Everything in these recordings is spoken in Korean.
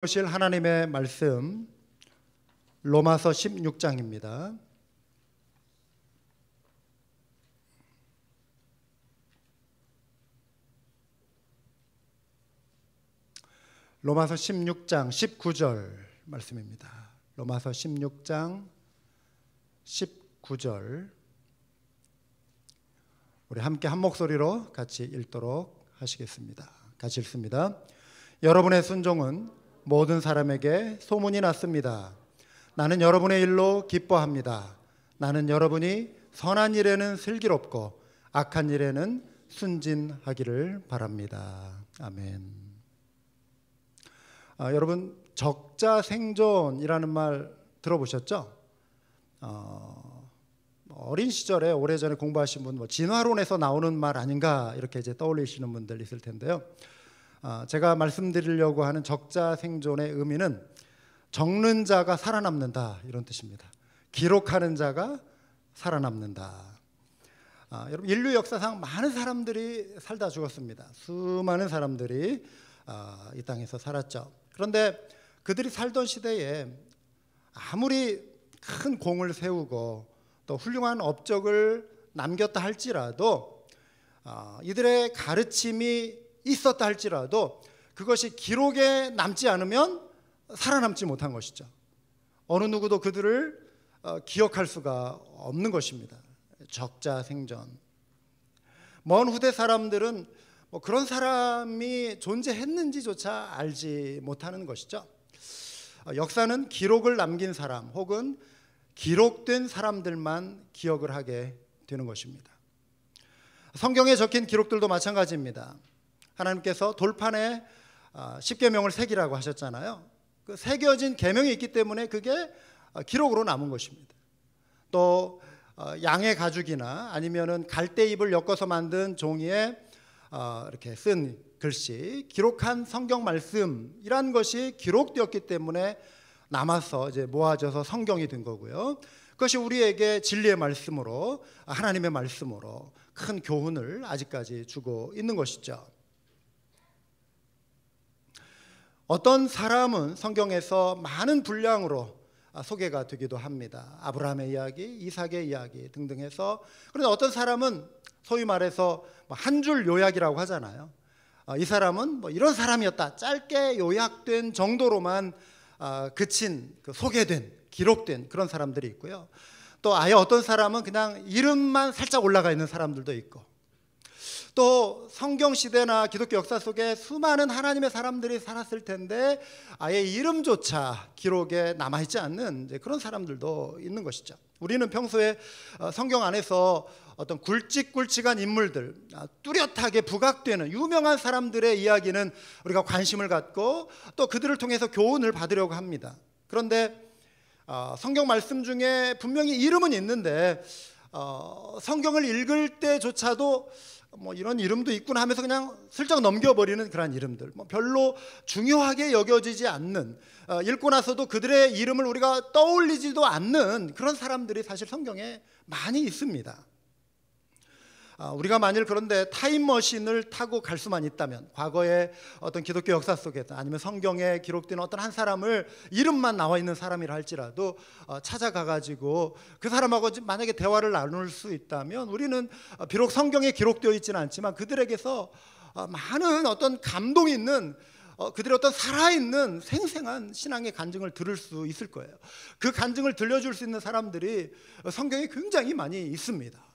보실 하나님의 말씀 로마서 16장입니다. 로마서 16장 19절 말씀입니다. 로마서 16장 19절 우리 함께 한 목소리로 같이 읽도록 하시겠습니다. 같이 읽습니다. 여러분의 순종은 모든 사람에게 소문이 났습니다. 나는 여러분의 일로 기뻐합니다. 나는 여러분이 선한 일에는 슬기롭고 악한 일에는 순진하기를 바랍니다. 아멘. 여러분 적자생존이라는 말 들어보셨죠? 어린 시절에 오래전에 공부하신 분 진화론에서 나오는 말 아닌가 이렇게 이제 떠올리시는 분들 있을 텐데요. 제가 말씀드리려고 하는 적자생존의 의미는 적는 자가 살아남는다 이런 뜻입니다. 기록하는 자가 살아남는다. 여러분 인류 역사상 많은 사람들이 살다 죽었습니다. 수많은 사람들이 이 땅에서 살았죠. 그런데 그들이 살던 시대에 아무리 큰 공을 세우고 또 훌륭한 업적을 남겼다 할지라도 이들의 가르침이 있었다 할지라도 그것이 기록에 남지 않으면 살아남지 못한 것이죠. 어느 누구도 그들을 기억할 수가 없는 것입니다. 적자생존. 먼 후대 사람들은 그런 사람이 존재했는지조차 알지 못하는 것이죠. 역사는 기록을 남긴 사람 혹은 기록된 사람들만 기억을 하게 되는 것입니다. 성경에 적힌 기록들도 마찬가지입니다. 하나님께서 돌판에 십계명을 새기라고 하셨잖아요. 그 새겨진 계명이 있기 때문에 그게 기록으로 남은 것입니다. 또 양의 가죽이나 아니면은 갈대잎을 엮어서 만든 종이에 이렇게 쓴 글씨, 기록한 성경 말씀이란 것이 기록되었기 때문에 남아서 이제 모아져서 성경이 된 거고요. 그것이 우리에게 진리의 말씀으로, 하나님의 말씀으로 큰 교훈을 아직까지 주고 있는 것이죠. 어떤 사람은 성경에서 많은 분량으로 소개가 되기도 합니다. 아브라함의 이야기, 이삭의 이야기 등등 해서. 그런데 어떤 사람은 소위 말해서 한 줄 요약이라고 하잖아요. 이 사람은 이런 사람이었다. 짧게 요약된 정도로만 그친, 소개된, 기록된 그런 사람들이 있고요. 또 아예 어떤 사람은 그냥 이름만 살짝 올라가 있는 사람들도 있고, 또 성경 시대나 기독교 역사 속에 수많은 하나님의 사람들이 살았을 텐데 아예 이름조차 기록에 남아있지 않는 그런 사람들도 있는 것이죠. 우리는 평소에 성경 안에서 어떤 굵직굵직한 인물들, 뚜렷하게 부각되는 유명한 사람들의 이야기는 우리가 관심을 갖고 또 그들을 통해서 교훈을 받으려고 합니다. 그런데 성경 말씀 중에 분명히 이름은 있는데 성경을 읽을 때조차도 이런 이름도 있구나 하면서 그냥 슬쩍 넘겨버리는 그런 이름들, 별로 중요하게 여겨지지 않는, 읽고 나서도 그들의 이름을 우리가 떠올리지도 않는 그런 사람들이 사실 성경에 많이 있습니다. 우리가 만일 그런데 타임머신을 타고 갈 수만 있다면, 과거의 어떤 기독교 역사 속에서 아니면 성경에 기록된 어떤 한 사람을 이름만 나와 있는 사람이라 할지라도 찾아가가지고 그 사람하고 만약에 대화를 나눌 수 있다면 우리는 비록 성경에 기록되어 있지는 않지만 그들에게서 많은 어떤 감동이 있는, 그들의 어떤 살아있는 생생한 신앙의 간증을 들을 수 있을 거예요. 그 간증을 들려줄 수 있는 사람들이 성경에 굉장히 많이 있습니다.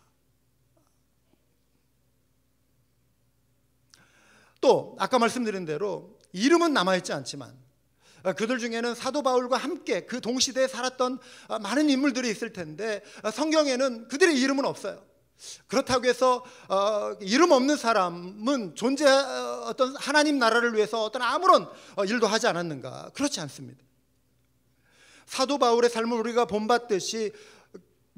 또 아까 말씀드린 대로 이름은 남아있지 않지만 그들 중에는 사도 바울과 함께 그 동시대에 살았던 많은 인물들이 있을 텐데 성경에는 그들의 이름은 없어요. 그렇다고 해서 이름 없는 사람은 어떤 하나님 나라를 위해서 어떤 아무런 일도 하지 않았는가? 그렇지 않습니다. 사도 바울의 삶을 우리가 본받듯이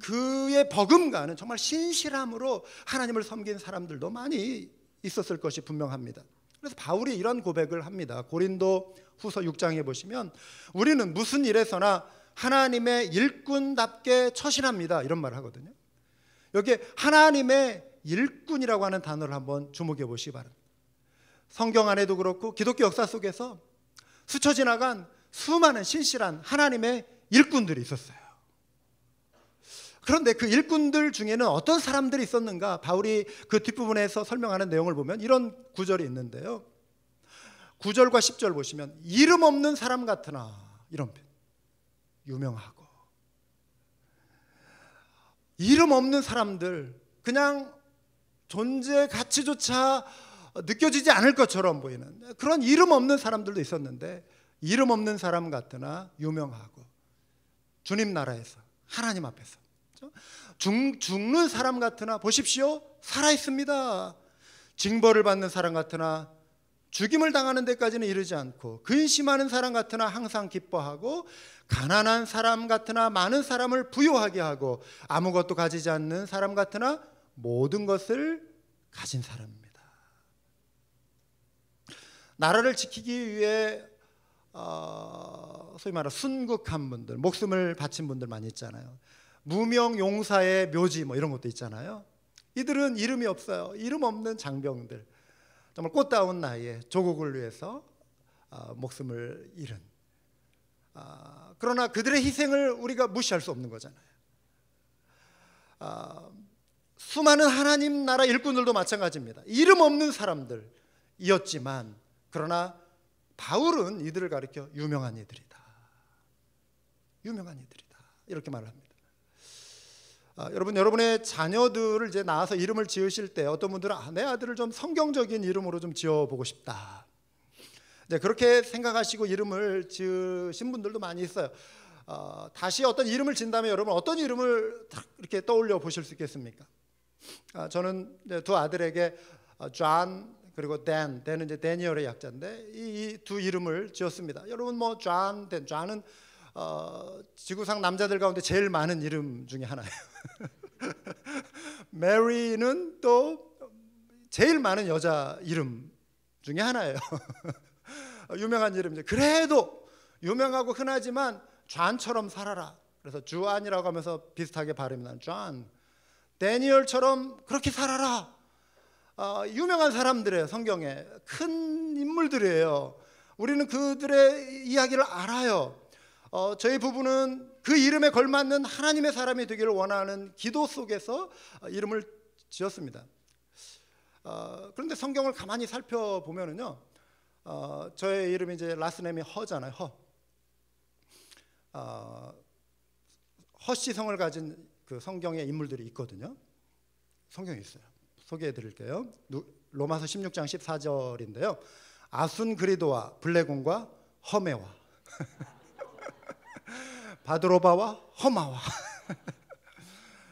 그의 버금가는 정말 신실함으로 하나님을 섬긴 사람들도 많이 있었을 것이 분명합니다. 그래서 바울이 이런 고백을 합니다. 고린도 후서 6장에 보시면 우리는 무슨 일에서나 하나님의 일꾼답게 처신합니다, 이런 말을 하거든요. 여기에 하나님의 일꾼이라고 하는 단어를 한번 주목해 보시기 바랍니다. 성경 안에도 그렇고 기독교 역사 속에서 스쳐 지나간 수많은 신실한 하나님의 일꾼들이 있었어요. 그런데 그 일꾼들 중에는 어떤 사람들이 있었는가? 바울이 그 뒷부분에서 설명하는 내용을 보면 이런 구절이 있는데요. 9절과 10절 보시면 이름 없는 사람 같으나, 이런 표현, 유명하고. 이름 없는 사람들, 그냥 존재 가치조차 느껴지지 않을 것처럼 보이는 그런 이름 없는 사람들도 있었는데, 이름 없는 사람 같으나 유명하고 주님 나라에서 하나님 앞에서 죽는 사람 같으나 보십시오, 살아있습니다. 징벌을 받는 사람 같으나 죽임을 당하는 데까지는 이르지 않고, 근심하는 사람 같으나 항상 기뻐하고, 가난한 사람 같으나 많은 사람을 부유하게 하고, 아무것도 가지지 않는 사람 같으나 모든 것을 가진 사람입니다. 나라를 지키기 위해 소위 말하는 순국한 분들, 목숨을 바친 분들 많이 있잖아요. 무명 용사의 묘지 뭐 이런 것도 있잖아요. 이들은 이름이 없어요. 이름 없는 장병들, 정말 꽃다운 나이에 조국을 위해서 목숨을 잃은, 그러나 그들의 희생을 우리가 무시할 수 없는 거잖아요. 수많은 하나님 나라 일꾼들도 마찬가지입니다. 이름 없는 사람들이었지만, 그러나 바울은 이들을 가리켜 유명한 이들이다, 유명한 이들이다, 이렇게 말을 합니다. 여러분의 자녀들을 이제 낳아서 이름을 지으실 때 어떤 분들은 내 아들을 좀 성경적인 이름으로 좀 지어보고 싶다, 네, 그렇게 생각하시고 이름을 지으신 분들도 많이 있어요. 다시 어떤 이름을 지은다면 여러분 어떤 이름을 딱 이렇게 떠올려 보실 수 있겠습니까? 저는 두 아들에게 존 그리고 댄은 이제 데니얼의 약자인데 이 두 이름을 지었습니다. 여러분 뭐 존, 댄, 존은 지구상 남자들 가운데 제일 많은 이름 중에 하나예요. 메리는 또 제일 많은 여자 이름 중에 하나예요. 유명한 이름이죠. 그래도 유명하고 흔하지만 존처럼 살아라, 그래서 주안이라고 하면서 비슷하게 발음이 나는 존. 데니얼처럼 그렇게 살아라. 유명한 사람들이에요. 성경에 큰 인물들이에요. 우리는 그들의 이야기를 알아요. 저희 부부는 그 이름에 걸맞는 하나님의 사람이 되기를 원하는 기도 속에서 이름을 지었습니다. 그런데 성경을 가만히 살펴보면은요, 저의 이름이 이제 라스네임이 허잖아요. 허씨성을 가진 그 성경의 인물들이 있거든요. 성경에 있어요. 소개해 드릴게요. 로마서 16장 14절인데요. 아순그리도와 블레곤과 허메와 바드로바와 허마와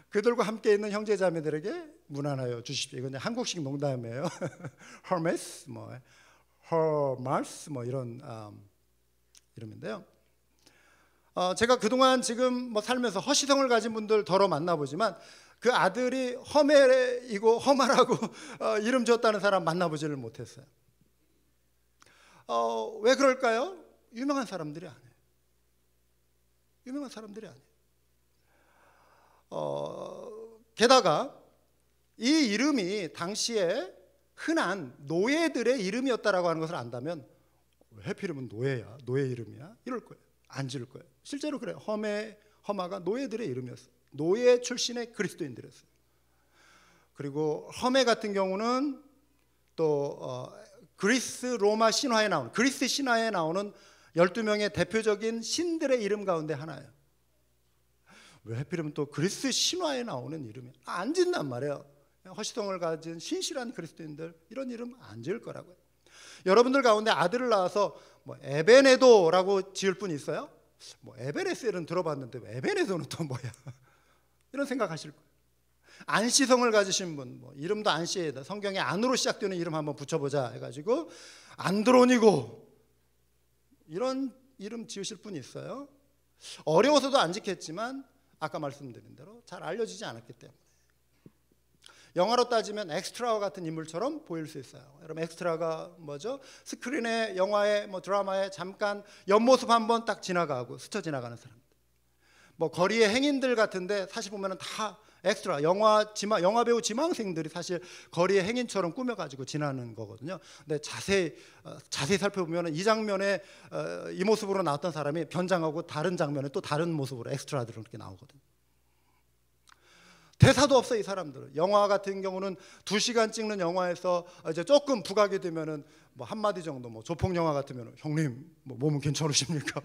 그들과 함께 있는 형제자매들에게 문안하여 주십시오. 이건 한국식 농담이에요. 허메스, 허마스 이런 이름인데요. 제가 그동안 지금 살면서 허시성을 가진 분들 더러 만나보지만 그 아들이 허메이고 허마라고 이름 지었다는 사람 만나보지를 못했어요. 왜 그럴까요? 유명한 사람들이 아니에요. 유명한 사람들이 아니에요. 게다가 이 이름이 당시에 흔한 노예들의 이름이었다라고 하는 것을 안다면, 왜 하필이면 노예야, 노예 이름이야, 이럴 거예요. 안 지을 거예요. 실제로 그래요. 허마가 노예들의 이름이었어요. 노예 출신의 그리스도인들이었어요. 그리고 허메 같은 경우는 또 그리스 로마 신화에 나오는, 그리스 신화에 나오는 12명의 대표적인 신들의 이름 가운데 하나예요. 왜 하필이면 또 그리스 신화에 나오는 이름이 안 짓단 말이에요. 허시성을 가진 신실한 그리스도인들 이런 이름 안 지을 거라고요. 여러분들 가운데 아들을 낳아서 에베네도라고 지을 분이 있어요? 에베레스는 들어봤는데 에베네도는 또 뭐야? 이런 생각하실 거예요. 안시성을 가지신 분, 이름도 안시에다 성경에 안으로 시작되는 이름 한번 붙여보자 해가지고 안드로니고 이런 이름 지으실 분이 있어요. 어려워서도 안 지켰지만 아까 말씀드린 대로 잘 알려지지 않았기 때문에. 영화로 따지면 엑스트라와 같은 인물처럼 보일 수 있어요. 여러분 엑스트라가 뭐죠? 스크린에 영화에 드라마에 잠깐 옆모습 한번 딱 지나가고 스쳐 지나가는 사람들. 거리의 행인들 같은데 사실 보면은 다 엑스트라 영화 배우 지망생들이 사실 거리의 행인처럼 꾸며가지고 지나는 거거든요. 근데 자세히 살펴보면 이 장면에 이 모습으로 나왔던 사람이 변장하고 다른 장면에 또 다른 모습으로 엑스트라들은 이렇게 나오거든요. 대사도 없어 이 사람들은. 영화 같은 경우는 2시간 찍는 영화에서 이제 조금 부각이 되면은 뭐 한마디 정도, 뭐 조폭 영화 같으면 형님 뭐 몸은 괜찮으십니까?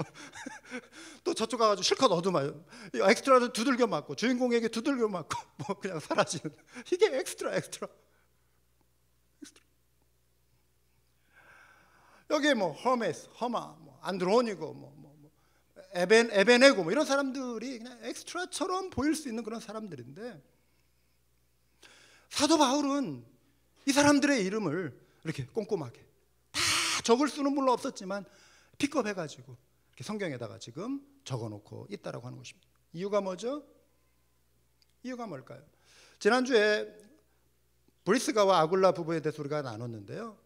또 저쪽 가가지고 실컷 얻어맞아요. 엑스트라도 두들겨 맞고 주인공에게 두들겨 맞고 뭐 그냥 사라지는. 이게 엑스트라. 여기 뭐 허메스, 허마, 뭐 안드로니고, 뭐 에베네고 뭐 이런 사람들이 그냥 엑스트라처럼 보일 수 있는 그런 사람들인데, 사도 바울은 이 사람들의 이름을 이렇게 꼼꼼하게 다 적을 수는 물론 없었지만 픽업해가지고 이렇게 성경에다가 지금 적어놓고 있다라고 하는 것입니다. 이유가 뭐죠? 이유가 뭘까요? 지난주에 브리스가와 아굴라 부부에 대해서 우리가 나눴는데요,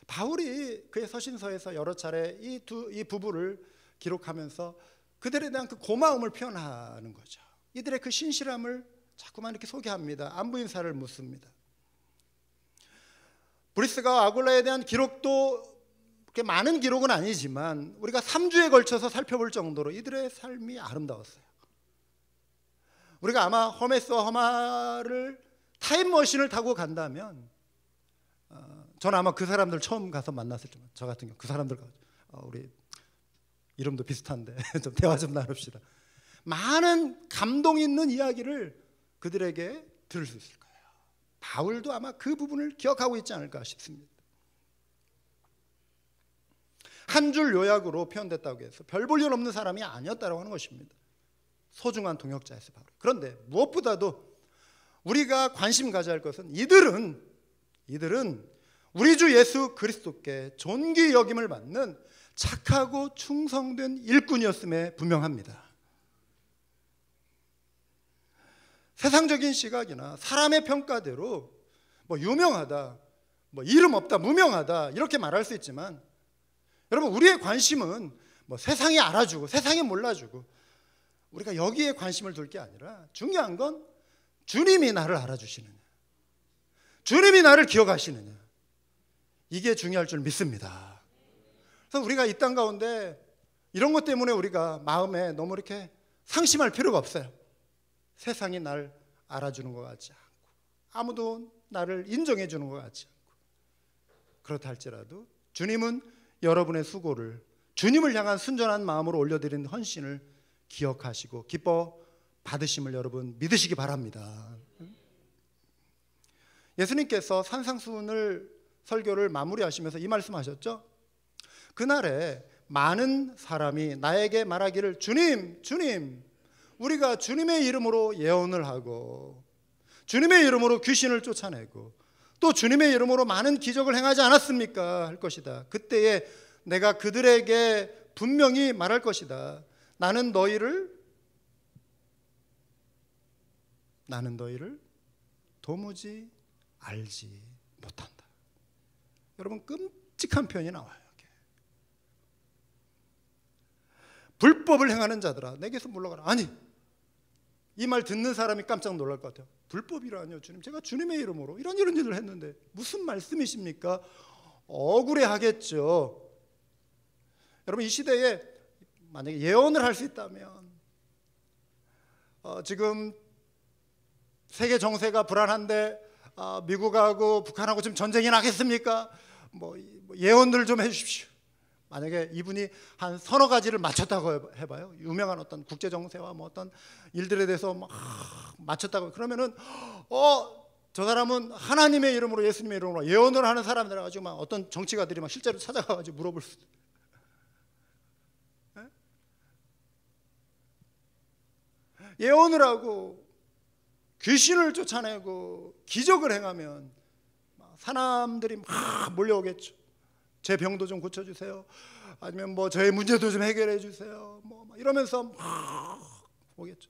바울이 그의 서신서에서 여러 차례 이 부부를 기록하면서 그들에 대한 그 고마움을 표현하는 거죠. 이들의 그 신실함을 자꾸만 이렇게 소개합니다. 안부 인사를 묻습니다. 브리스가와 아굴라에 대한 기록도 그렇게 많은 기록은 아니지만 우리가 3주에 걸쳐서 살펴볼 정도로 이들의 삶이 아름다웠어요. 우리가 아마 허메스와 허마를 타임머신을 타고 간다면 저는 아마 그 사람들 처음 가서 만났을 때, 저 같은 경우 그 사람들 우리 이름도 비슷한데 좀 대화 좀 나눕시다. 많은 감동 있는 이야기를 그들에게 들을 수 있을 거예요. 바울도 아마 그 부분을 기억하고 있지 않을까 싶습니다. 한 줄 요약으로 표현됐다고 해서 별 볼 일 없는 사람이 아니었다고 하는 것입니다. 소중한 동역자였어요, 바울. 그런데 무엇보다도 우리가 관심 가져야 할 것은 이들은 우리 주 예수 그리스도께 존귀 여김을 받는 착하고 충성된 일꾼이었음에 분명합니다. 세상적인 시각이나 사람의 평가대로 뭐 유명하다, 뭐 이름 없다, 무명하다 이렇게 말할 수 있지만, 여러분 우리의 관심은 뭐 세상이 알아주고 세상이 몰라주고 우리가 여기에 관심을 둘 게 아니라, 중요한 건 주님이 나를 알아주시느냐, 주님이 나를 기억하시느냐, 이게 중요할 줄 믿습니다. 그래서 우리가 이 땅 가운데 이런 것 때문에 우리가 마음에 너무 이렇게 상심할 필요가 없어요. 세상이 날 알아주는 것 같지 않고 아무도 나를 인정해 주는 것 같지 않고, 그렇다 할지라도 주님은 여러분의 수고를, 주님을 향한 순전한 마음으로 올려드린 헌신을 기억하시고 기뻐 받으심을 여러분 믿으시기 바랍니다. 예수님께서 산상수훈을 설교를 마무리하시면서 이 말씀하셨죠. 그날에 많은 사람이 나에게 말하기를 주님, 주님, 우리가 주님의 이름으로 예언을 하고 주님의 이름으로 귀신을 쫓아내고 또 주님의 이름으로 많은 기적을 행하지 않았습니까? 할 것이다. 그때에 내가 그들에게 분명히 말할 것이다. 나는 너희를 도무지 알지 못한다. 여러분 끔찍한 표현이 나와요. 불법을 행하는 자들아 내게서 물러가라. 아니, 이 말 듣는 사람이 깜짝 놀랄 것 같아요. 불법이라뇨 주님, 제가 주님의 이름으로 이런 일을 했는데 무슨 말씀이십니까? 억울해 하겠죠. 여러분 이 시대에 만약에 예언을 할 수 있다면 지금 세계 정세가 불안한데 미국하고 북한하고 지금 전쟁이 나겠습니까? 뭐 예언들 좀 해주십시오. 만약에 이분이 한 서너 가지를 맞췄다고 해봐요. 유명한 어떤 국제 정세와 뭐 어떤 일들에 대해서 막 맞췄다고, 그러면은 저 사람은 하나님의 이름으로, 예수님의 이름으로 예언을 하는 사람들 가지고 막 어떤 정치가들이 막 실제로 찾아가가지고 물어볼 수 있어요. 예언을 하고 귀신을 쫓아내고 기적을 행하면 사람들이 막 몰려오겠죠. 제 병도 좀 고쳐주세요. 아니면 뭐 저의 문제도 좀 해결해 주세요. 뭐 이러면서 막 오겠죠.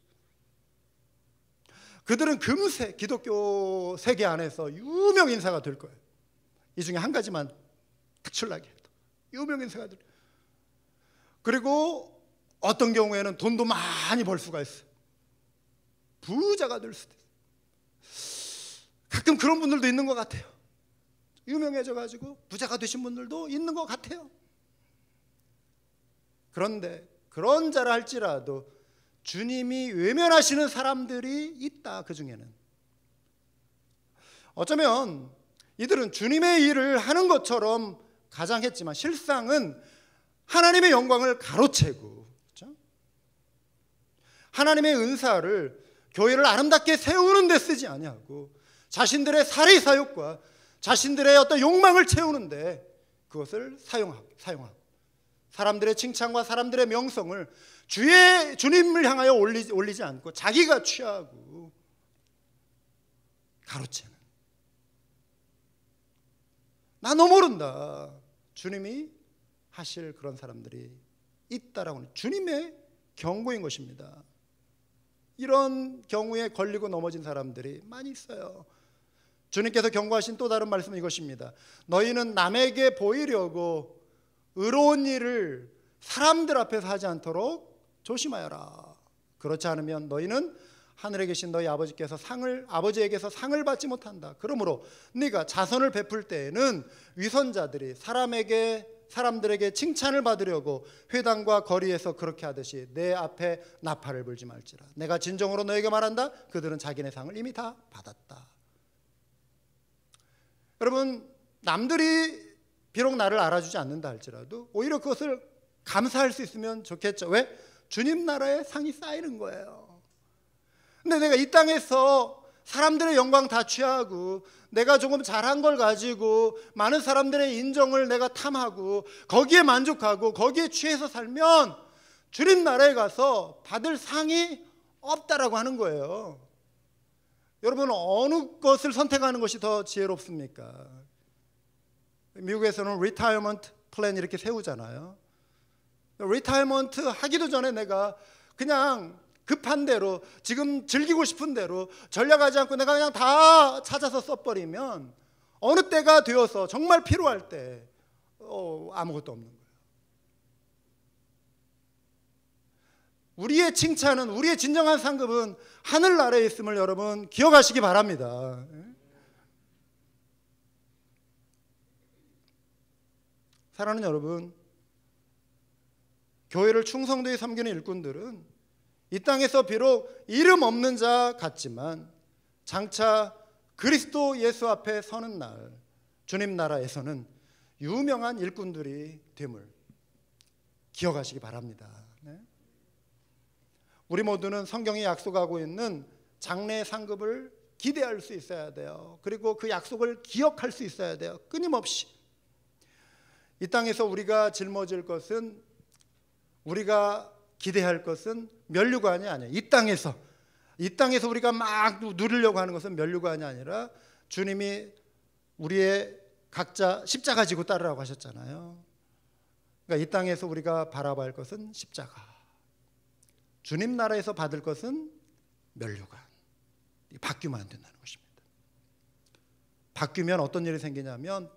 그들은 금세 기독교 세계 안에서 유명 인사가 될 거예요. 이 중에 한 가지만 특출나게 해도 유명 인사가 될 거예요. 그리고 어떤 경우에는 돈도 많이 벌 수가 있어요. 부자가 될 수도 있어요. 가끔 그런 분들도 있는 것 같아요. 유명해져 가지고 부자가 되신 분들도 있는 것 같아요. 그런데 그런 자라 할지라도 주님이 외면하시는 사람들이 있다. 그 중에는 어쩌면 이들은 주님의 일을 하는 것처럼 가장했지만 실상은 하나님의 영광을 가로채고, 그렇죠? 하나님의 은사를 교회를 아름답게 세우는 데 쓰지 아니하고 자신들의 사리 사욕과 자신들의 어떤 욕망을 채우는데 그것을 사용하고 사람들의 칭찬과 사람들의 명성을 주님을 향하여 올리지 않고 자기가 취하고 가로채는, 나 너 모른다, 주님이 하실 그런 사람들이 있다라고 하는 주님의 경고인 것입니다. 이런 경우에 걸리고 넘어진 사람들이 많이 있어요. 주님께서 경고하신 또 다른 말씀은 이것입니다. 너희는 남에게 보이려고 의로운 일을 사람들 앞에서 하지 않도록 조심하여라. 그렇지 않으면 너희는 하늘에 계신 너희 아버지에게서 상을 받지 못한다. 그러므로 네가 자선을 베풀 때에는 위선자들이 사람들에게 칭찬을 받으려고 회당과 거리에서 그렇게 하듯이 내 앞에 나팔을 불지 말지라. 내가 진정으로 너에게 말한다. 그들은 자기네 상을 이미 다 받았다. 여러분, 남들이 비록 나를 알아주지 않는다 할지라도 오히려 그것을 감사할 수 있으면 좋겠죠. 왜? 주님 나라에 상이 쌓이는 거예요. 근데 내가 이 땅에서 사람들의 영광 다 취하고 내가 조금 잘한 걸 가지고 많은 사람들의 인정을 내가 탐하고 거기에 만족하고 거기에 취해서 살면 주님 나라에 가서 받을 상이 없다라고 하는 거예요. 여러분, 어느 것을 선택하는 것이 더 지혜롭습니까? 미국에서는 리타이어먼트 플랜 이렇게 세우잖아요. 리타이어먼트 하기도 전에 내가 그냥 급한 대로 지금 즐기고 싶은 대로 전략하지 않고 내가 그냥 다 찾아서 써버리면 어느 때가 되어서 정말 필요할 때 아무것도 없는 거예요. 우리의 칭찬은, 우리의 진정한 상급은 하늘나라에 있음을 여러분 기억하시기 바랍니다. 사랑하는 여러분, 교회를 충성되이 섬기는 일꾼들은 이 땅에서 비록 이름 없는 자 같지만 장차 그리스도 예수 앞에 서는 날 주님 나라에서는 유명한 일꾼들이 됨을 기억하시기 바랍니다. 네? 우리 모두는 성경이 약속하고 있는 장래 상급을 기대할 수 있어야 돼요. 그리고 그 약속을 기억할 수 있어야 돼요. 끊임없이. 이 땅에서 우리가 짊어질 것은, 우리가 기대할 것은 면류관이 아니에요. 이 땅에서 우리가 막 누리려고 하는 것은 면류관이 아니라 주님이 우리의 각자 십자가 지고 따르라고 하셨잖아요. 그러니까 이 땅에서 우리가 바라봐야 할 것은 십자가, 주님 나라에서 받을 것은 면류관. 바뀌면 안 된다는 것입니다. 바뀌면 어떤 일이 생기냐면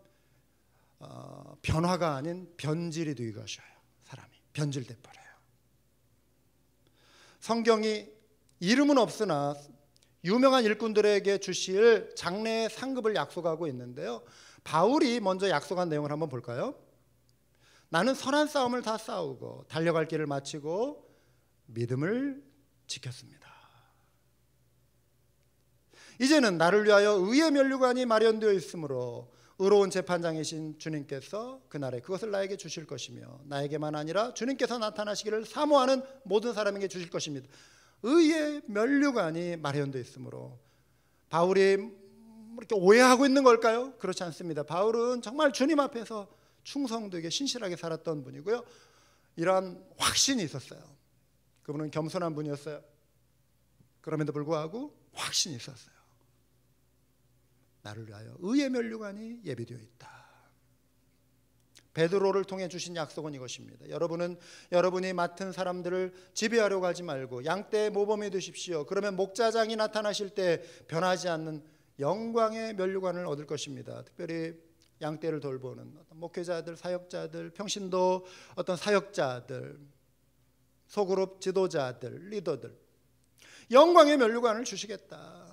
변화가 아닌 변질이 되기 것이에요. 사람이 변질돼 버려요. 성경이 이름은 없으나 유명한 일꾼들에게 주실 장래의 상급을 약속하고 있는데요. 바울이 먼저 약속한 내용을 한번 볼까요? 나는 선한 싸움을 다 싸우고 달려갈 길을 마치고 믿음을 지켰습니다. 이제는 나를 위하여 의의 면류관이 마련되어 있으므로 의로운 재판장이신 주님께서 그날에 그것을 나에게 주실 것이며 나에게만 아니라 주님께서 나타나시기를 사모하는 모든 사람에게 주실 것입니다. 의의 면류관이 마련되어 있으므로. 바울이 이렇게 오해하고 있는 걸까요? 그렇지 않습니다. 바울은 정말 주님 앞에서 충성되게 신실하게 살았던 분이고요. 이러한 확신이 있었어요. 그분은 겸손한 분이었어요. 그럼에도 불구하고 확신이 있었어요. 나를 위하여 의의 면류관이 예비되어 있다. 베드로를 통해 주신 약속은 이것입니다. 여러분이 맡은 사람들을 지배하려고 하지 말고 양떼의 모범이 되십시오. 그러면 목자장이 나타나실 때 변하지 않는 영광의 면류관을 얻을 것입니다. 특별히 양떼를 돌보는 어떤 목회자들, 사역자들, 평신도 어떤 사역자들, 소그룹 지도자들, 리더들, 영광의 면류관을 주시겠다.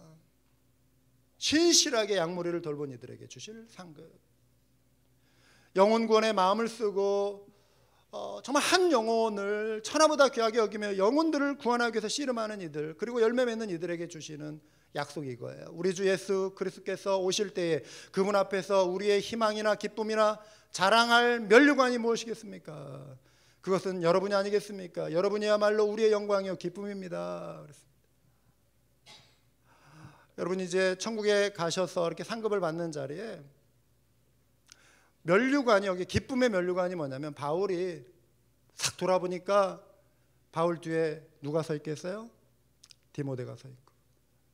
신실하게 양무리를 돌본 이들에게 주실 상급. 영혼 구원에 마음을 쓰고 정말 한 영혼을 천하보다 귀하게 여기며 영혼들을 구원하기 위해서 씨름하는 이들, 그리고 열매 맺는 이들에게 주시는 약속이 이거예요. 우리 주 예수 그리스도께서 오실 때에 그분 앞에서 우리의 희망이나 기쁨이나 자랑할 면류관이 무엇이겠습니까? 그것은 여러분이 아니겠습니까? 여러분이야말로 우리의 영광이요 기쁨입니다. 그랬습니다. 여러분 이제 천국에 가셔서 이렇게 상급을 받는 자리에 면류관이, 여기 기쁨의 면류관이 뭐냐면, 바울이 싹 돌아보니까 바울 뒤에 누가 서 있겠어요? 디모데가 서 있고,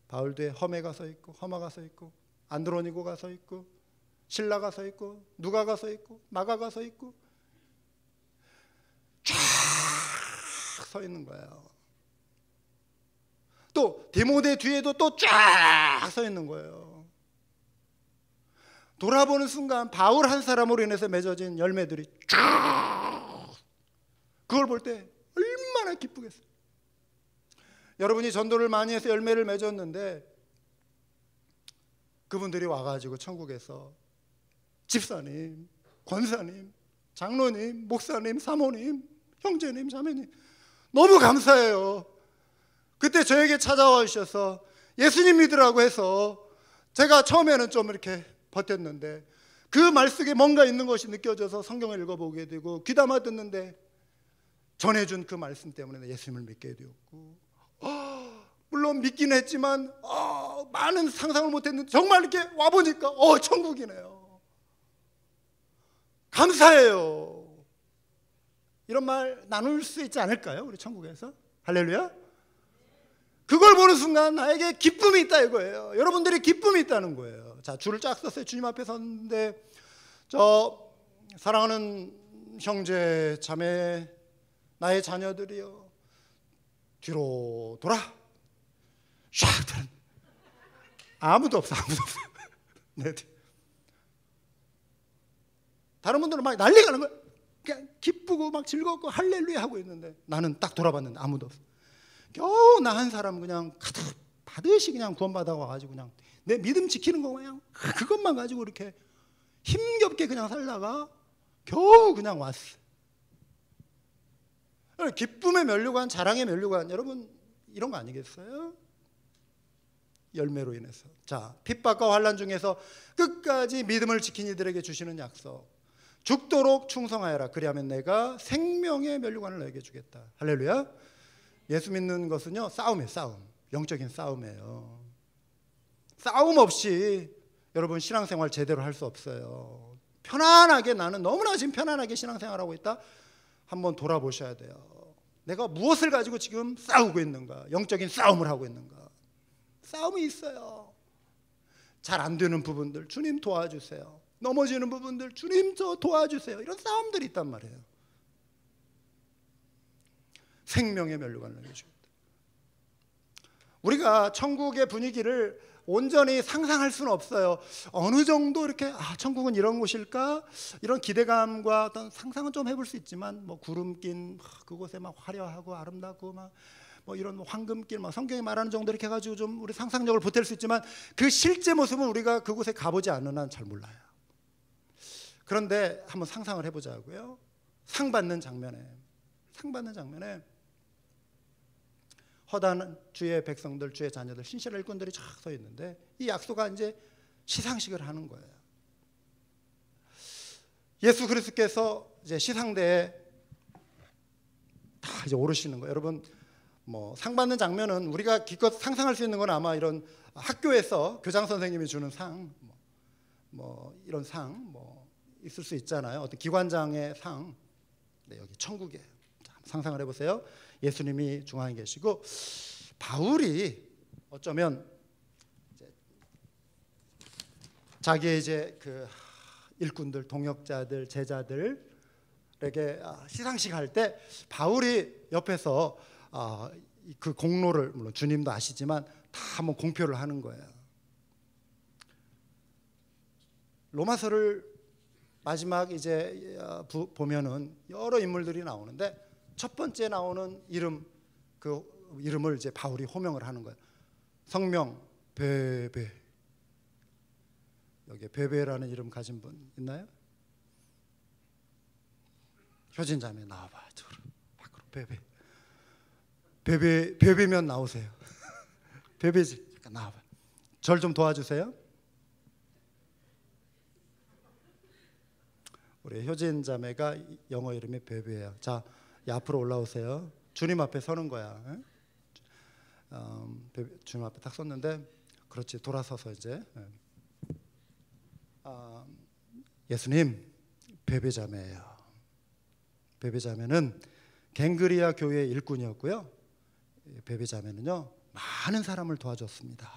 바울 뒤에 허메가 서 있고, 허마가 서 있고, 안드로니고가 서 있고, 실라가 서 있고, 누가가 서 있고, 마가가 서 있고, 쫙 서 있는 거예요. 또 디모데 뒤에도 또 쫙 서 있는 거예요. 돌아보는 순간 바울 한 사람으로 인해서 맺어진 열매들이 쫙, 그걸 볼 때 얼마나 기쁘겠어요. 여러분이 전도를 많이 해서 열매를 맺었는데 그분들이 와가지고 천국에서 집사님, 권사님, 장로님, 목사님, 사모님, 형제님, 자매님 너무 감사해요. 그때 저에게 찾아와 주셔서 예수님 믿으라고 해서 제가 처음에는 좀 이렇게 버텼는데 그 말 속에 뭔가 있는 것이 느껴져서 성경을 읽어보게 되고 귀담아 듣는데 전해준 그 말씀 때문에 예수님을 믿게 되었고, 물론 믿긴 했지만 많은 상상을 못했는데 정말 이렇게 와보니까 천국이네요. 감사해요. 이런 말 나눌 수 있지 않을까요? 우리 천국에서. 할렐루야. 그걸 보는 순간 나에게 기쁨이 있다 이거예요. 여러분들이 기쁨이 있다는 거예요. 자, 줄을 쫙 섰어요. 주님 앞에 섰는데, 저 사랑하는 형제 자매, 나의 자녀들이요, 뒤로 돌아. 샥. 아무도 없어. 네. 다른 분들은 막 난리가 나는 거예요. 그냥 기쁘고 막 즐겁고 할렐루야 하고 있는데 나는 딱 돌아봤는데 아무도 없어. 겨우 나 한 사람 그냥 가득 받으시 그냥 구원받아 와가지고 그냥 내 믿음 지키는 거 그냥 그것만 가지고 이렇게 힘겹게 그냥 살다가 겨우 그냥 왔어. 기쁨의 면류관, 자랑의 면류관, 여러분 이런 거 아니겠어요? 열매로 인해서. 자, 핍박과 환난 중에서 끝까지 믿음을 지킨 이들에게 주시는 약속. 죽도록 충성하여라. 그리하면 내가 생명의 면류관을 너에게 주겠다. 할렐루야. 예수 믿는 것은요, 싸움이에요. 싸움. 영적인 싸움이에요. 싸움 없이 여러분 신앙생활 제대로 할 수 없어요. 편안하게, 나는 너무나 지금 편안하게 신앙생활하고 있다, 한번 돌아보셔야 돼요. 내가 무엇을 가지고 지금 싸우고 있는가? 영적인 싸움을 하고 있는가? 싸움이 있어요. 잘 안 되는 부분들 주님 도와주세요. 넘어지는 부분들 주님 저 도와주세요. 이런 싸움들이 있단 말이에요. 생명의 면류관을 내주십니다. 우리가 천국의 분위기를 온전히 상상할 수는 없어요. 어느 정도 이렇게 천국은 이런 곳일까? 이런 기대감과 어떤 상상은 좀 해볼 수 있지만, 뭐 구름 낀 그곳에 막 화려하고 아름답고 막 뭐 이런 황금길, 막 성경이 말하는 정도 이렇게 해가지고 좀 우리 상상력을 보탤 수 있지만 그 실제 모습은 우리가 그곳에 가보지 않는 한 잘 몰라요. 그런데 한번 상상을 해보자고요. 상 받는 장면에 허다한 주의 백성들, 주의 자녀들, 신실한 일꾼들이 쫙 서 있는데 이 약소가 이제 시상식을 하는 거예요. 예수 그리스도께서 이제 시상대에 다 이제 오르시는 거예요. 여러분, 뭐 상 받는 장면은 우리가 기껏 상상할 수 있는 건 아마 이런 학교에서 교장 선생님이 주는 상, 뭐 이런 상 뭐 있을 수 있잖아요. 어떤 기관장의 상. 네, 여기 천국이에요. 자, 상상을 해보세요. 예수님이 중앙에 계시고 바울이 어쩌면 자기의 이제 그 일꾼들, 동역자들, 제자들에게 시상식 할 때 바울이 옆에서 그 공로를, 물론 주님도 아시지만 다 한번 공표를 하는 거예요. 로마서를 마지막 이제 보면은 여러 인물들이 나오는데 첫 번째 나오는 이름, 그 이름을 이제 바울이 호명을 하는 거예요. 성명 베베. 여기 베베라는 이름 가진 분 있나요? 효진 자매 나와봐. 밖으로 베베. 베베면 나오세요. 베베지. 나와봐. 절 좀 도와주세요. 우리 효진 자매가 영어 이름이 베베예요. 자, 앞으로 올라오세요. 주님 앞에 서는 거야. 주님 앞에 딱 섰는데, 그렇지, 돌아서서 이제 예수님, 베베 자매예요. 베베 자매는 갱그리아 교회의 일꾼이었고요. 베베 자매는요, 많은 사람을 도와줬습니다.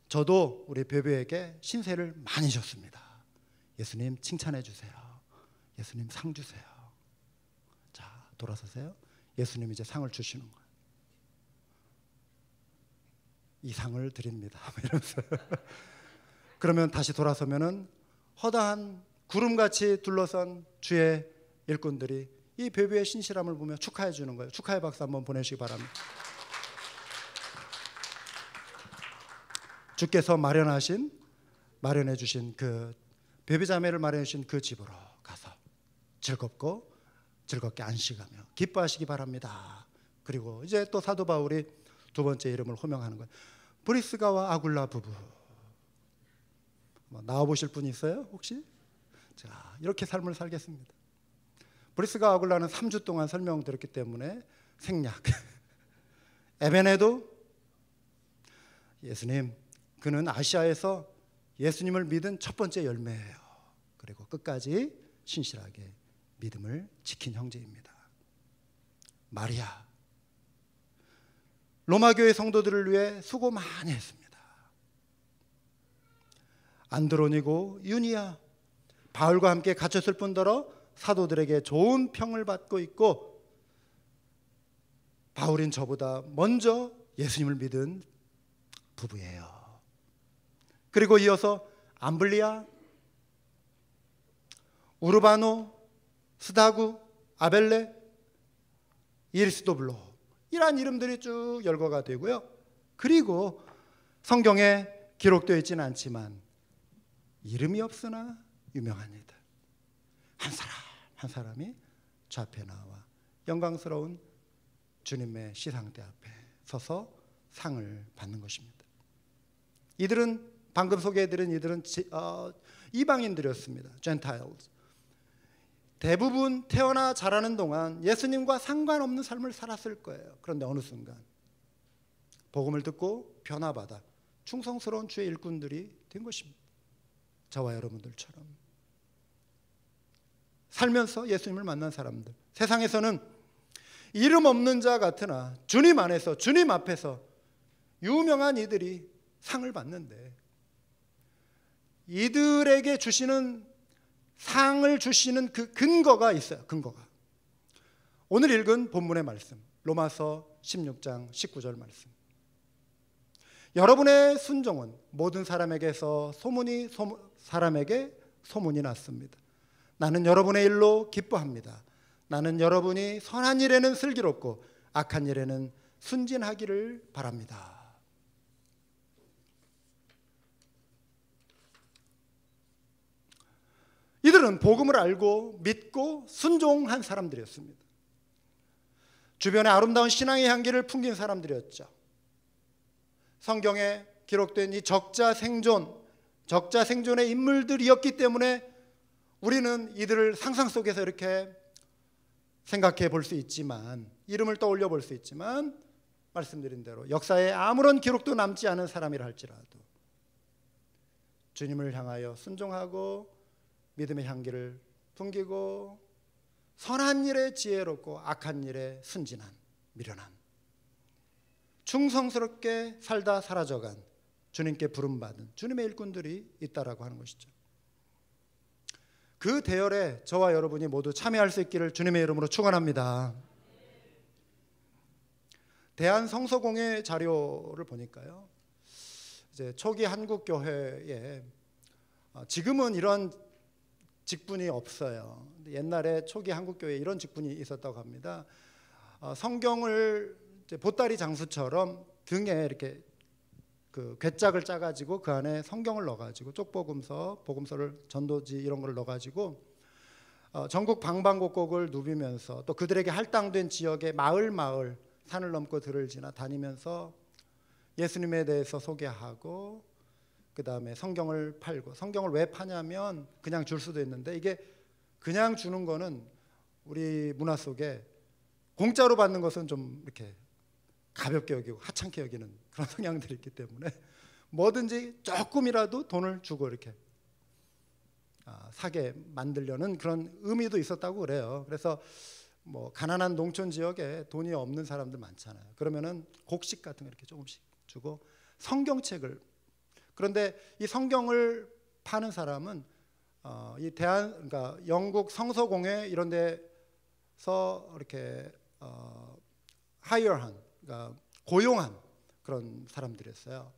저도 우리 베베에게 신세를 많이 줬습니다. 예수님 칭찬해 주세요. 예수님 상 주세요. 자, 돌아서세요. 예수님 이제 상을 주시는 거예요. 이 상을 드립니다. 이러면서. 그러면 다시 돌아서면은 허다한 구름같이 둘러싼 주의 일꾼들이 이 베베의 신실함을 보며 축하해 주는 거예요. 축하의 박수 한번 보내시기 바랍니다. 주께서 마련해 주신 그 베베 자매를 마련해 주신 그 집으로 가서 즐겁게 안식하며 기뻐하시기 바랍니다. 그리고 이제 또 사도 바울이 두 번째 이름을 호명하는 거예요. 브리스가와 아굴라 부부. 나와보실 분 있어요 혹시? 자, 이렇게 삶을 살겠습니다. 브리스가 아굴라는 3주 동안 설명드렸기 때문에 생략. 에베네도 예수님, 그는 아시아에서 예수님을 믿은 첫 번째 열매예요. 그리고 끝까지 신실하게 믿음을 지킨 형제입니다. 마리아, 로마 교회 성도들을 위해 수고 많이 했습니다. 안드로니고 유니아, 바울과 함께 갇혔을 뿐더러 사도들에게 좋은 평을 받고 있고, 바울인 저보다 먼저 예수님을 믿은 부부예요. 그리고 이어서 암블리아, 우르바노, 스다구, 아벨레, 이리스도블로, 이러한 이름들이 쭉 열거가 되고요. 그리고 성경에 기록되어 있지는 않지만 이름이 없으나 유명한 이들 한 사람 한 사람이 주 앞에 나와 영광스러운 주님의 시상대 앞에 서서 상을 받는 것입니다. 이들은, 방금 소개해드린 이들은 이방인들이었습니다. Gentiles. 대부분 태어나 자라는 동안 예수님과 상관없는 삶을 살았을 거예요. 그런데 어느 순간 복음을 듣고 변화받아 충성스러운 주의 일꾼들이 된 것입니다. 저와 여러분들처럼 살면서 예수님을 만난 사람들, 세상에서는 이름 없는 자 같으나 주님 안에서, 주님 앞에서 유명한 이들이 상을 받는데, 이들에게 주시는 상을 주시는 그 근거가 있어요. 근거가 오늘 읽은 본문의 말씀, 로마서 16장 19절 말씀. 여러분의 순종은 모든 사람에게서 사람에게 소문이 났습니다. 나는 여러분의 일로 기뻐합니다. 나는 여러분이 선한 일에는 슬기롭고 악한 일에는 순진하기를 바랍니다. 이들은 복음을 알고 믿고 순종한 사람들이었습니다. 주변에 아름다운 신앙의 향기를 풍긴 사람들이었죠. 성경에 기록된 이 적자생존의 인물들이었기 때문에 우리는 이들을 상상 속에서 이렇게 생각해 볼 수 있지만, 이름을 떠올려 볼 수 있지만, 말씀드린 대로 역사에 아무런 기록도 남지 않은 사람이라 할지라도 주님을 향하여 순종하고 믿음의 향기를 풍기고 선한 일에 지혜롭고 악한 일에 순진한, 미련한, 충성스럽게 살다 사라져간 주님께 부름받은 주님의 일꾼들이 있다라고 하는 것이죠. 그 대열에 저와 여러분이 모두 참여할 수 있기를 주님의 이름으로 축원합니다. 대한성서공회 자료를 보니까요, 이제 초기 한국 교회에 지금은 이런 직분이 없어요. 옛날에 초기 한국 교회에 이런 직분이 있었다고 합니다. 성경을 이제 보따리 장수처럼 등에 이렇게 그 괴짝을 짜가지고 그 안에 성경을 넣어가지고 쪽복음서, 복음서를 전도지 이런 걸 넣어가지고 전국 방방곡곡을 누비면서 또 그들에게 할당된 지역의 마을 산을 넘고 들을 지나 다니면서 예수님에 대해서 소개하고 그 다음에 성경을 팔고, 성경을 왜 파냐면 그냥 줄 수도 있는데 이게 그냥 주는 거는 우리 문화 속에 공짜로 받는 것은 좀 이렇게 가볍게 여기고 하찮게 여기는 그런 성향들이 있기 때문에 뭐든지 조금이라도 돈을 주고 이렇게 사게 만들려는 그런 의미도 있었다고 그래요. 그래서 뭐 가난한 농촌 지역에 돈이 없는 사람들 많잖아요. 그러면은 곡식 같은 거 이렇게 조금씩 주고 성경책을, 그런데 이 성경을 파는 사람은 이 그러니까 영국 성서공회 이런 데서 이렇게 하이어한, 그러니까 고용한 그런 사람들이었어요.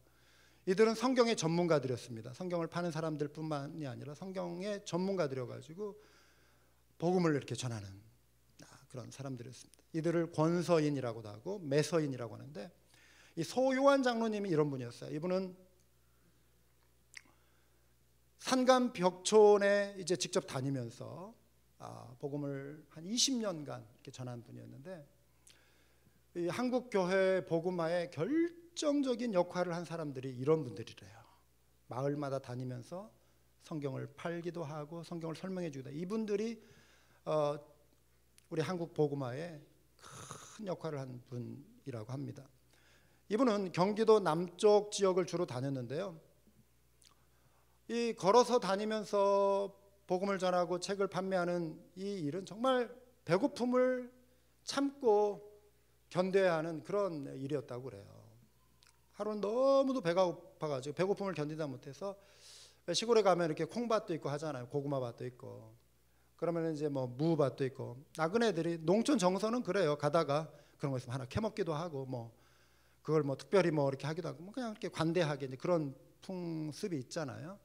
이들은 성경의 전문가들이었습니다. 성경을 파는 사람들뿐만이 아니라 성경의 전문가들이어가지고 복음을 이렇게 전하는 그런 사람들이었습니다. 이들을 권서인이라고도 하고 매서인이라고 하는데, 이 소요한 장로님이 이런 분이었어요. 이분은 산간 벽촌에 이제 직접 다니면서 복음을 한 20년간 이렇게 전한 분이었는데, 이 한국 교회 복음화에 결정적인 역할을 한 사람들이 이런 분들이래요. 마을마다 다니면서 성경을 팔기도 하고 성경을 설명해 주기도 하고, 이분들이 우리 한국 복음화에 큰 역할을 한 분이라고 합니다. 이분은 경기도 남쪽 지역을 주로 다녔는데요. 이 걸어서 다니면서 복음을 전하고 책을 판매하는 이 일은 정말 배고픔을 참고 견뎌야 하는 그런 일이었다고 그래요. 하루는 너무도 배가 고파가지고 배고픔을 견디다 못해서, 시골에 가면 이렇게 콩밭도 있고 하잖아요. 고구마밭도 있고. 그러면 이제 뭐 무밭도 있고, 나그네들이 농촌 정서는 그래요. 가다가 그런 거 있으면 하나 캐먹기도 하고, 뭐 그걸 뭐 특별히 뭐 이렇게 하기도 하고, 뭐 그냥 이렇게 관대하게 이제 그런 풍습이 있잖아요.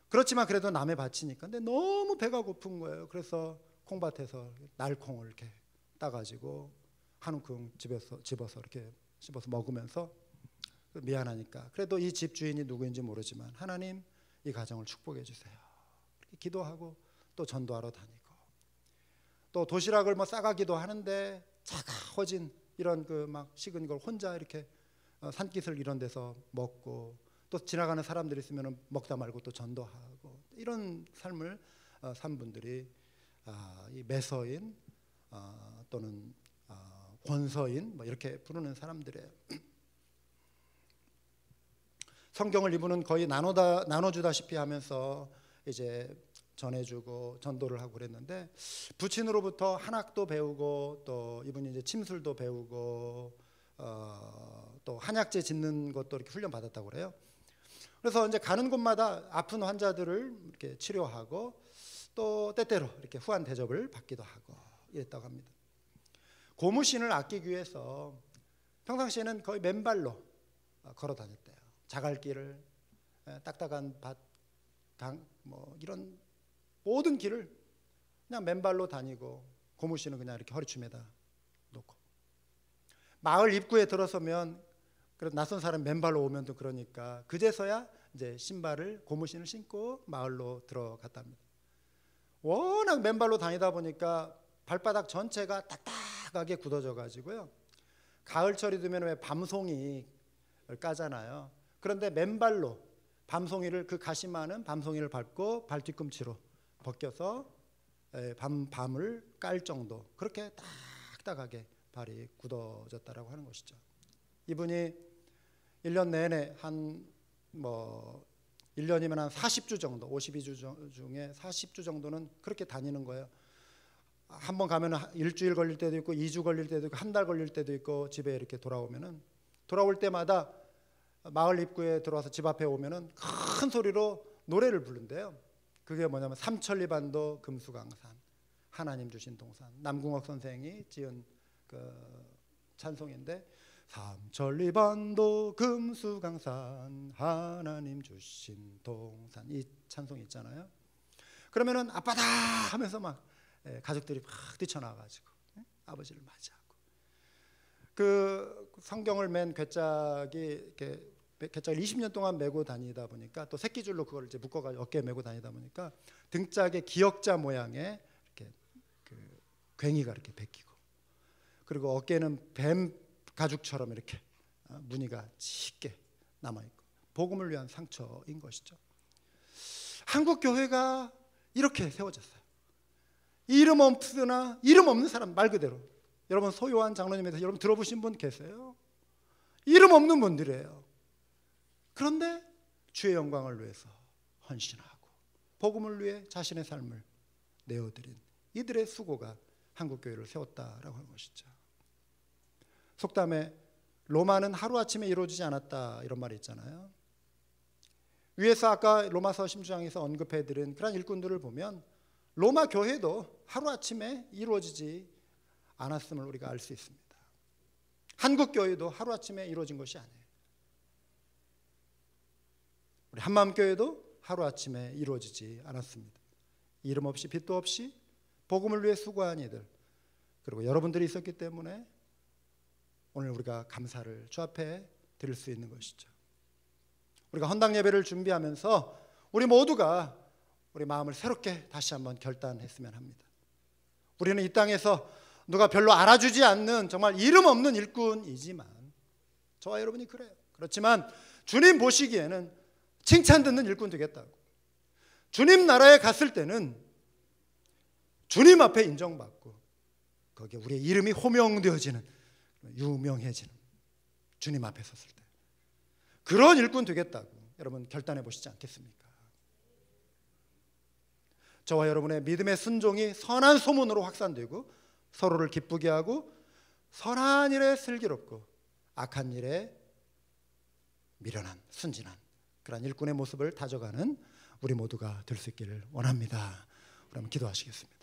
그렇지만 그래도 남의 밭이니까. 근데 너무 배가 고픈 거예요. 그래서 콩밭에서 날콩을 이렇게 따가지고 한 움큼 집어서 이렇게 씹어서 먹으면서 미안하니까, 그래도 이 집 주인이 누구인지 모르지만 하나님 이 가정을 축복해 주세요, 이렇게 기도하고 또 전도하러 다니고, 또 도시락을 뭐 싸가기도 하는데 차가워진 이런 그 막 식은 걸 혼자 이렇게 산기슭 이런 데서 먹고, 또 지나가는 사람들이 있으면 먹다 말고 또 전도하고, 이런 삶을 산 분들이 이 매서인 또는 권서인 뭐 이렇게 부르는 사람들이에요. 성경을 이분은 거의 나눠주다시피 하면서 이제 전해주고 전도를 하고 그랬는데, 부친으로부터 한학도 배우고 또 이분이 이제 침술도 배우고 또 한약재 짓는 것도 이렇게 훈련 받았다고 그래요. 그래서 이제 가는 곳마다 아픈 환자들을 이렇게 치료하고 또 때때로 이렇게 후한 대접을 받기도 하고 이랬다고 합니다. 고무신을 아끼기 위해서 평상시에는 거의 맨발로 걸어 다녔대요. 자갈길을, 딱딱한 밭, 뭐 이런 모든 길을 그냥 맨발로 다니고, 고무신은 그냥 이렇게 허리춤에다 놓고, 마을 입구에 들어서면 그래도 낯선 사람 맨발로 오면 또 그러니까 그제서야 이제 신발을, 고무신을 신고 마을로 들어갔답니다. 워낙 맨발로 다니다 보니까 발바닥 전체가 딱딱하게 굳어져 가지고요. 가을철이 되면 왜 밤송이를 까잖아요. 그런데 맨발로 밤송이를, 그 가시 많은 밤송이를 밟고 발 뒤꿈치로 벗겨서 밤을 깔 정도, 그렇게 딱딱하게 발이 굳어졌다라고 하는 것이죠. 이분이 1년 내내 뭐 1년이면 한 40주 정도, 52주 중에 40주 정도는 그렇게 다니는 거예요. 한 번 가면 일주일 걸릴 때도 있고 2주 걸릴 때도 있고 한 달 걸릴 때도 있고, 집에 이렇게 돌아올 때마다 마을 입구에 들어와서 집 앞에 오면은 큰 소리로 노래를 부른대요. 그게 뭐냐면 삼천리반도 금수강산, 하나님 주신 동산, 남궁옥 선생이 지은 그 찬송인데, 삼천리반도 금수강산 하나님 주신 동산, 이 찬송이 있잖아요. 그러면은 아빠다 하면서 막 가족들이 막 뛰쳐나와가지고 아버지를 맞이하고, 그 성경을 맨 괴짝이 이렇게 괴짝을 20년 동안 메고 다니다 보니까 또 새끼줄로 그걸 이제 묶어가지고 어깨에 메고 다니다 보니까 등짝에 기역자 모양의 이렇게 그 괭이가 이렇게 베끼고, 그리고 어깨는 뱀 가죽처럼 이렇게 무늬가 짙게 남아 있고, 복음을 위한 상처인 것이죠. 한국 교회가 이렇게 세워졌어요. 이름 없으나 이름 없는 사람, 말 그대로. 여러분 소요한 장로님에서 여러분 들어보신 분 계세요? 이름 없는 분들이에요. 그런데 주의 영광을 위해서 헌신하고 복음을 위해 자신의 삶을 내어드린 이들의 수고가 한국교회를 세웠다라고 하는 것이죠. 속담에 로마는 하루아침에 이루어지지 않았다 이런 말이 있잖아요. 위에서 아까 로마서 16장에서 언급해드린 그런 일꾼들을 보면 로마 교회도 하루아침에 이루어지지 않았음을 우리가 알 수 있습니다. 한국 교회도 하루아침에 이루어진 것이 아니에요. 우리 한마음교회도 하루아침에 이루어지지 않았습니다. 이름 없이 빛도 없이 복음을 위해 수고한 이들, 그리고 여러분들이 있었기 때문에 오늘 우리가 감사를 주 앞에 드릴 수 있는 것이죠. 우리가 헌당 예배를 준비하면서 우리 모두가 우리 마음을 새롭게 다시 한번 결단했으면 합니다. 우리는 이 땅에서 누가 별로 알아주지 않는 정말 이름 없는 일꾼이지만, 저와 여러분이 그래요. 그렇지만 주님 보시기에는 칭찬 듣는 일꾼 되겠다고, 주님 나라에 갔을 때는 주님 앞에 인정받고 거기에 우리의 이름이 호명되어지는, 유명해지는, 주님 앞에 섰을 때 그런 일꾼 되겠다고 여러분 결단해 보시지 않겠습니까? 저와 여러분의 믿음의 순종이 선한 소문으로 확산되고 서로를 기쁘게 하고 선한 일에 슬기롭고 악한 일에 미련한, 순진한 그런 일꾼의 모습을 다져가는 우리 모두가 될 수 있기를 원합니다. 그럼 기도하시겠습니다.